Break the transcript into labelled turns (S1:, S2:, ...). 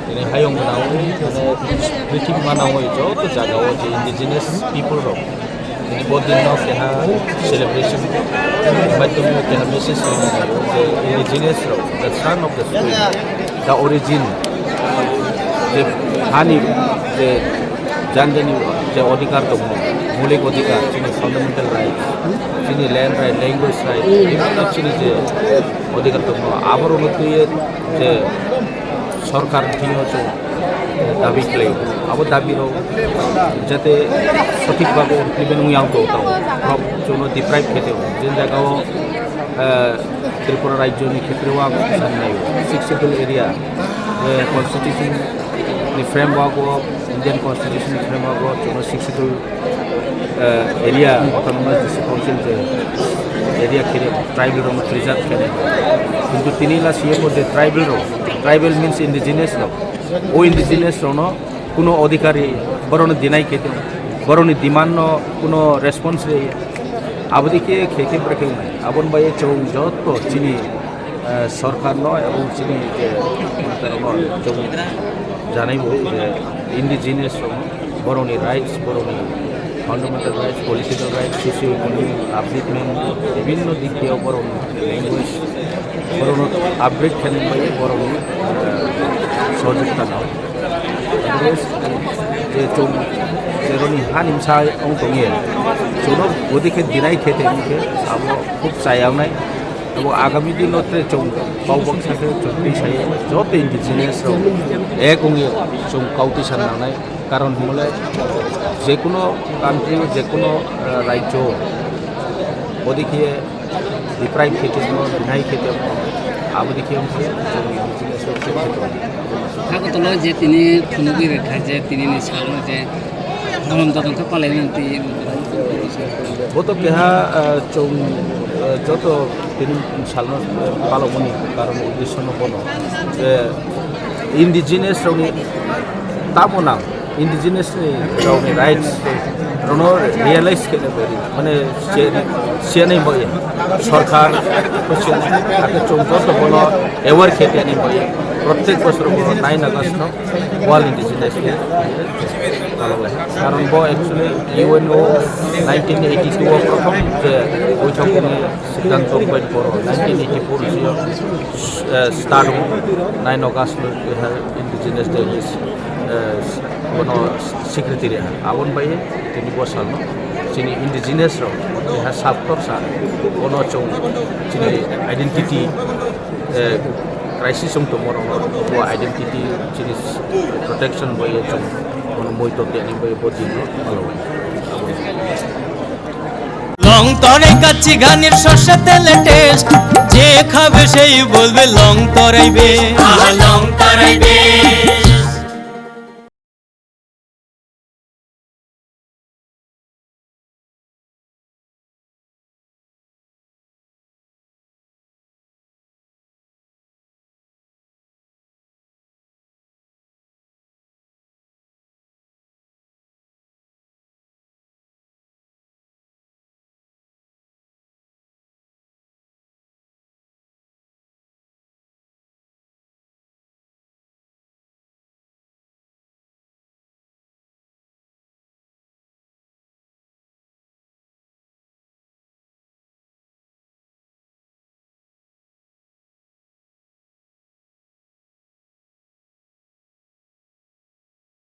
S1: ini hayong nau prithibi manau itu jaga je indigenous people ro ini bodin no keha celebration madhyam keha message je indigenous ro the son of the soil the origin the hani the janjani je odhikar to maulik odhikar chini fundamental right chini land right language right বিভিন্ন chini je odhikar to আবার অনুযায়ী যে সরকার ঠিকমতো দাবি করে আবার দাবিরও যাতে সঠিকভাবে ইমপ্লিমেন্ট উইয়াংতো সব জন্য ডিপ্রাইভ খেতে যে জায়গাও ত্রিপুরা রাজ্যनि ক্ষেত্রেও আমি সামনে সিক্সিবল area constitution framework of Indian constitution framework of জন্য সিক্সিবল এরিয়া অটোনমাস কাউন্সিল এরিয়া খেলে ট্রাইবেল রং প্রিজার্ভ খেলে কিন্তু তিনি লা CM of tribal means indigenous লো ও ইন্ডিজিনিয়াস নো কোনো অধিকারী বরণ দিনাই খেতে বরণ ডিমান্ড কোনো রেসপন্স আবদিকে খেকে ব্রেকে নাই আবন বাইয়ে চৌ যত চিনি সরকার নয় এবং চিনি চৌ জানাইব যে ইন্ডিজিনিয়াস বরণি রাইটস বরণি fundamental rights political rights socio economic upliftment বিভিন্ন দিক দিয়ে বরণ ল্যাঙ্গুয়েজ বরণ আপগ্রেড খেলেন বাইয়ে বরণ সহযোগিতা নাও যে চৌ যেরকম হান হিংসা দঙিয়ে চৌন ওদিকে দিনাই খেতে নিকে আবো খুব চাইয়াवनाय এবং আগামী দিনতে চৌ বাউবক সাথে চৌতি সাই যত ইন্ডিজিনিয়াস এক অঙ্গে চৌ কাউতি সান্নাय কারণ হলে যে কোনো কান্ট্রি যে কোনো রাজ্য ওদিকে ডিপ্রাইভ খেতে দিনাই খেতে আবদিকে
S2: আগত যে তিনি থুনুকি রেখা যে তিনি সামনে যে ধরম তদন্ত পালে
S1: ও তো কেহা চৌ যত তিনি সালন পালমনি কারণ উদ্দেশ্য নবনো যে ইন্ডিজিনিয়াস রাউনি তাবো না ইন্ডিজিনিয়াস রাউনি রাইটস রনো রিয়েলাইজ খেলে মানে সিয়ানি বই সরকার তাকে চৌ যত বলো এওয়ার খেতে নি বই প্রত্যেক বছর 9 আগস্ট ওয়ার্ল্ড ইন্ডিজিনিয়াস ডে কারণ বো অ্যাকচুয়ালি ইউএনও 1982 প্রথম যে বৈঠকে সিদ্ধান্ত বাইট করো 1984 স্টার্ট 9 আগস্ট ইন্ডিজিনিয়াস ডে কোনো স্বীকৃতি রেহা আবন বাইয়ে তিনি বসাল চিনি ইন্ডিজিনিয়াস রেহা সাপ্তর সা কোনো চৌ চিনি আইডেন্টিটি ক্রাইসিস তো মরণ ও আইডেন্টিটি চিনি প্রোটেকশন বাইয়ে চৌ কোনো মইতো তেনি বাইয়ে বদিন ভালো
S3: লং তরে কাচ্চি গানের সর্ষে তেলে টেস্ট যে খাবে সেই বলবে লং তরাইবে